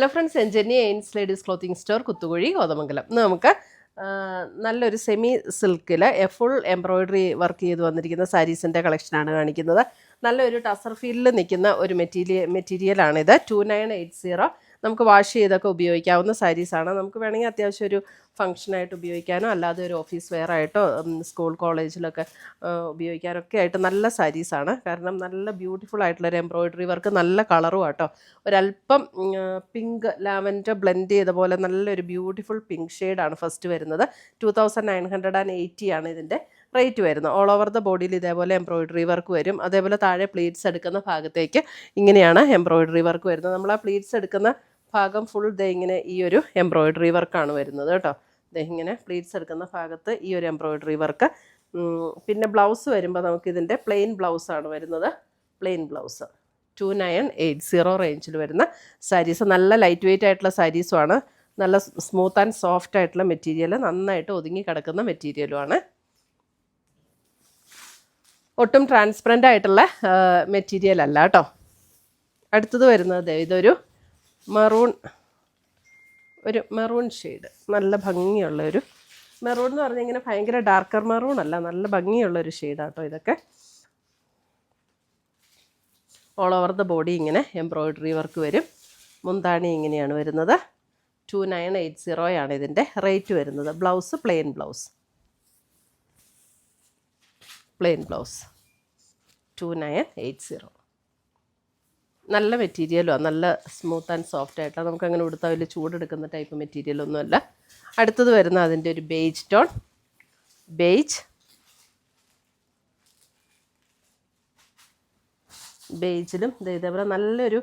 Hello friends, എൻജനി എയിൻസ് ladies clothing store, Kuthukuzhi, Kothamangalam. ഇന്ന് നമുക്ക് നല്ലൊരു സെമി സിൽക്കിൽ ഫുൾ എംബ്രോയ്ഡറി വർക്ക് ചെയ്ത് വന്നിരിക്കുന്ന സാരീസിൻ്റെ കളക്ഷനാണ് കാണിക്കുന്നത്. നല്ലൊരു ടസർ ഫീൽഡിൽ നിൽക്കുന്ന ഒരു മെറ്റീരിയലാണിത്. 2980. നമുക്ക് വാഷ് ചെയ്തൊക്കെ ഉപയോഗിക്കാവുന്ന സാരീസാണ്. നമുക്ക് വേണമെങ്കിൽ അത്യാവശ്യം ഒരു ഫംഗ്ഷനായിട്ട് ഉപയോഗിക്കാനോ അല്ലാതെ ഒരു ഓഫീസ് വെയർ ആയിട്ടോ സ്കൂൾ കോളേജിലൊക്കെ ഉപയോഗിക്കാനൊക്കെ ആയിട്ട് നല്ല സാരീസാണ്. കാരണം നല്ല ബ്യൂട്ടിഫുൾ ആയിട്ടുള്ളൊരു എംബ്രോയ്ഡറി വർക്ക്, നല്ല കളറും ആട്ടോ. ഒരല്പം പിങ്ക് ലാവൻഡർ ബ്ലെൻഡ് ചെയ്ത പോലെ നല്ലൊരു ബ്യൂട്ടിഫുൾ പിങ്ക് ഷെയ്ഡാണ് ഫസ്റ്റ് വരുന്നത്. 2980 ആണ് ഇതിൻ്റെ റേറ്റ് വരുന്നത്. ഓൾ ഓവർ ദ ബോഡിയിൽ ഇതേപോലെ എംബ്രോയ്ഡറി വർക്ക് വരും. അതേപോലെ താഴെ പ്ലീറ്റ്സ് എടുക്കുന്ന ഭാഗത്തേക്ക് ഇങ്ങനെയാണ് എംബ്രോയ്ഡറി വർക്ക് വരുന്നത്. നമ്മൾ ആ പ്ലീറ്റ്സ് എടുക്കുന്ന ഭാഗം ഫുൾ ഇങ്ങനെ ഈ ഒരു എംബ്രോയ്ഡറി വർക്കാണ് വരുന്നത് കേട്ടോ. ഇങ്ങനെ പ്ലീറ്റ്സ് എടുക്കുന്ന ഭാഗത്ത് ഈ ഒരു എംബ്രോയ്ഡറി വർക്ക്. പിന്നെ ബ്ലൗസ് വരുമ്പോൾ നമുക്കിതിൻ്റെ പ്ലെയിൻ ബ്ലൗസാണ് വരുന്നത്. പ്ലെയിൻ ബ്ലൗസ് 2980 റേഞ്ചിൽ വരുന്ന സാരീസ്. നല്ല ലൈറ്റ് വെയ്റ്റ് ആയിട്ടുള്ള സാരീസുമാണ്. നല്ല സ്മൂത്ത് ആൻഡ് സോഫ്റ്റ് ആയിട്ടുള്ള മെറ്റീരിയൽ, നന്നായിട്ട് ഒതുങ്ങി കിടക്കുന്ന മെറ്റീരിയലുമാണ്. ഒട്ടും ട്രാൻസ്പെറൻ്റ് ആയിട്ടുള്ള മെറ്റീരിയൽ അല്ല കേട്ടോ. അടുത്തത് വരുന്നത് ഇതൊരു മെറൂൺ ഷെയ്ഡ്. നല്ല ഭംഗിയുള്ള ഒരു മെറൂൺ എന്ന് പറഞ്ഞാൽ ഇങ്ങനെ ഭയങ്കര ഡാർക്കർ മെറൂൺ അല്ല, നല്ല ഭംഗിയുള്ളൊരു ഷെയ്ഡാട്ടോ ഇതൊക്കെ. ഓൾ ഓവർ ദ ബോഡി ഇങ്ങനെ എംബ്രോയ്ഡറി വർക്ക് വരും. മുന്താണി ഇങ്ങനെയാണ് വരുന്നത്. 2980 ആണ് ഇതിൻ്റെ റേറ്റ് വരുന്നത്. Blouse plain blouse 2980. നല്ല മെറ്റീരിയലുമാണ്, നല്ല സ്മൂത്ത് ആൻഡ് സോഫ്റ്റ് ആയിട്ടുള്ള. നമുക്കങ്ങനെ ഉടുത്താൽ വലിയ ചൂടെടുക്കുന്ന ടൈപ്പ് മെറ്റീരിയലൊന്നുമല്ല. അടുത്തത് വരുന്ന അതിൻ്റെ ഒരു ബേജ് ടോൺ. ബേജിലും ഇതേപോലെ നല്ലൊരു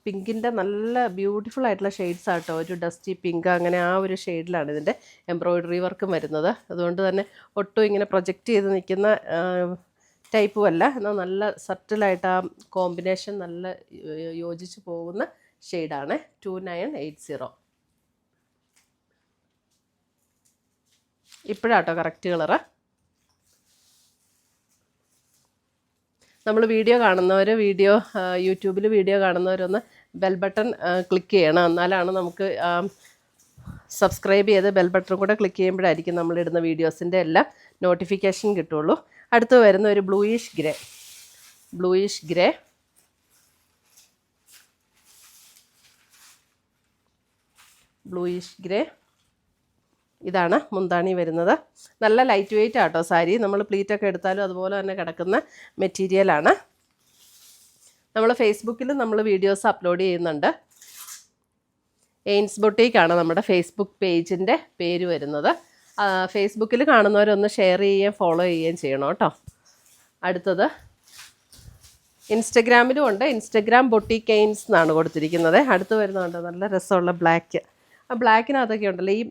പിങ്കിൻ്റെ നല്ല ബ്യൂട്ടിഫുൾ ആയിട്ടുള്ള ഷെയ്ഡ്സ് ആട്ടോ. ഒരു ഡസ്റ്റി പിങ്ക്, അങ്ങനെ ആ ഒരു ഷെയ്ഡിലാണ് ഇതിൻ്റെ എംബ്രോയ്ഡറി വർക്കും വരുന്നത്. അതുകൊണ്ട് തന്നെ ഒട്ടും ഇങ്ങനെ പ്രൊജക്റ്റ് ചെയ്ത് നിൽക്കുന്ന ടൈപ്പും അല്ല, എന്നാൽ നല്ല സട്ടിലായിട്ട് ആ കോമ്പിനേഷൻ നല്ല യോജിച്ച് പോകുന്ന ഷെയ്ഡാണ്. 2980. ഇപ്പോഴാട്ടോ കറക്റ്റ് കളറ്. നമ്മൾ യൂട്യൂബിൽ വീഡിയോ കാണുന്നവരൊന്ന് ബെൽ ബട്ടൺ ക്ലിക്ക് ചെയ്യണം. എന്നാലാണ് നമുക്ക് സബ്സ്ക്രൈബ് ചെയ്ത് ബെൽ ബട്ടൺ കൂടെ ക്ലിക്ക് ചെയ്യുമ്പോഴായിരിക്കും നമ്മളിടുന്ന വീഡിയോസിൻ്റെ എല്ലാം നോട്ടിഫിക്കേഷൻ കിട്ടുള്ളൂ. അടുത്ത് വരുന്ന ഒരു ബ്ലൂയിഷ് ഗ്രേ. ഇതാണ് മുന്താണി വരുന്നത്. നല്ല ലൈറ്റ് വെയ്റ്റ് ആട്ടോ സാരി. നമ്മൾ പ്ലീറ്റൊക്കെ എടുത്താലും അതുപോലെ തന്നെ കിടക്കുന്ന മെറ്റീരിയലാണ്. നമ്മൾ ഫേസ്ബുക്കിലും നമ്മൾ വീഡിയോസ് അപ്ലോഡ് ചെയ്യുന്നുണ്ട്. എയിൻസ് ബൊട്ടീക്കാണ് നമ്മുടെ ഫേസ്ബുക്ക് പേജിൻ്റെ പേര് വരുന്നത്. ഫേസ്ബുക്കിൽ കാണുന്നവരൊന്ന് ഷെയർ ചെയ്യുകയും ഫോളോ ചെയ്യുകയും ചെയ്യണം കേട്ടോ. അടുത്തത് ഇൻസ്റ്റഗ്രാമിലും ഉണ്ട്. ഇൻസ്റ്റഗ്രാം ബൊട്ടീക്ക് എയിൻസ് എന്നാണ് കൊടുത്തിരിക്കുന്നത്. അടുത്ത് വരുന്നുണ്ട് നല്ല രസമുള്ള ബ്ലാക്ക്. ആ ബ്ലാക്കിനകത്തൊക്കെ ഉണ്ടല്ലോ ഈ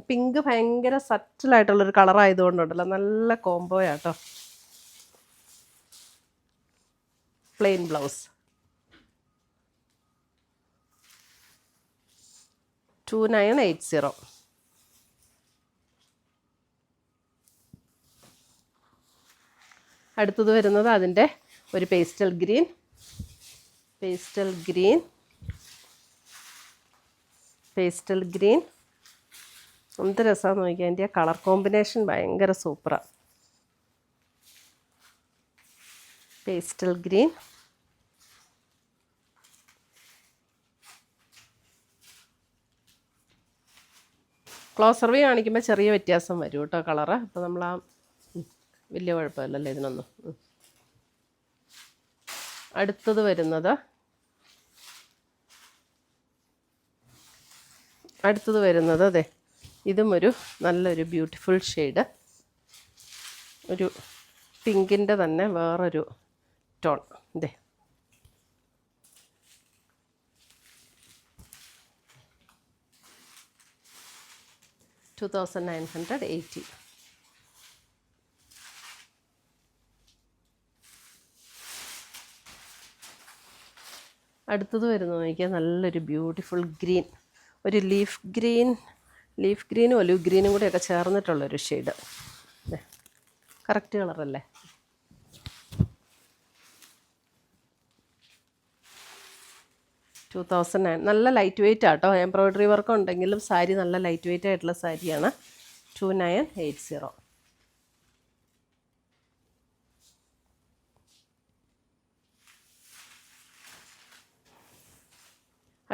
പിങ്ക് ഭയങ്കര സറ്റിലായിട്ടുള്ളൊരു കളറായതുകൊണ്ടുണ്ടല്ലോ നല്ല കോംബോയാട്ടോ. Plain blouse 2980. അടുത്തത് വരുന്നത് അതിൻ്റെ ഒരു പേസ്റ്റൽ ഗ്രീൻ. എന്ത് രസമാണെന്ന് നോക്കിയാൽ അതിൻ്റെ കളർ കോമ്പിനേഷൻ ഭയങ്കര സൂപ്പറാണ്. Pastel green. ക്ലോസർ വ്യൂ കാണിക്കുമ്പോൾ ചെറിയ വ്യത്യാസം വരും കേട്ടോ കളറ്. അപ്പോൾ നമ്മൾ വലിയ കുഴപ്പമില്ലല്ലോ ഇതിനൊന്നും. അടുത്തത് വരുന്നത് അതെ, ഇതും ഒരു നല്ലൊരു ബ്യൂട്ടിഫുൾ ഷെയ്ഡ്. ഒരു പിങ്കിൻ്റെ തന്നെ വേറൊരു ടോൺ. 2980. അടുത്തത് വരുന്നത് നോക്കിയാൽ നല്ലൊരു ബ്യൂട്ടിഫുൾ ഗ്രീൻ. ഒരു ലീഫ് ഗ്രീനും ഒലിവ് ഗ്രീനും കൂടെയൊക്കെ ചേർന്നിട്ടുള്ളൊരു ഷെയ്ഡ്. കറക്റ്റ് കളറല്ലേ. 2009. നല്ല ലൈറ്റ് വെയിറ്റ് ആട്ടോ. എംബ്രോയ്ഡറി വർക്ക് ഉണ്ടെങ്കിലും സാരി നല്ല ലൈറ്റ് വെയിറ്റ് ആയിട്ടുള്ള സാരിയാണ്. 2980.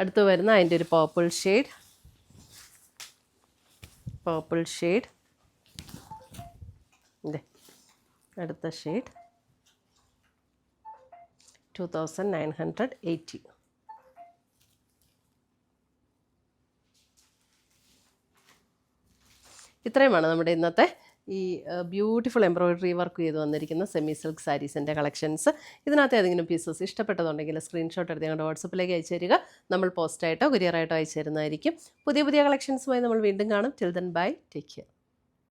അടുത്ത് വരുന്ന അതിൻ്റെ ഒരു പർപ്പിൾ ഷെയ്ഡ്. ഇതേ അടുത്ത ഷെയ്ഡ് 2980. ഇത്രയുമാണ് നമ്മുടെ ഇന്നത്തെ ഈ ബ്യൂട്ടിഫുൾ എംബ്രോയ്ഡറി വർക്ക് ചെയ്ത് വന്നിരിക്കുന്ന സെമി സിൽക്ക് സാരീസിൻ്റെ കളക്ഷൻസ്. ഇതിനകത്ത് ഏതെങ്കിലും പീസസ് ഇഷ്ടപ്പെട്ടതുണ്ടെങ്കിൽ സ്ക്രീൻഷോട്ട് എടുത്ത് ഞങ്ങളുടെ വാട്സപ്പിലേക്ക് അയച്ചു തരിക. നമ്മൾ പോസ്റ്റായിട്ടോ കൊറിയറായിട്ടോ അയച്ചു തരുന്നതായിരിക്കും. പുതിയ കളക്ഷൻസുമായി നമ്മൾ വീണ്ടും കാണും. Till then bye, take care.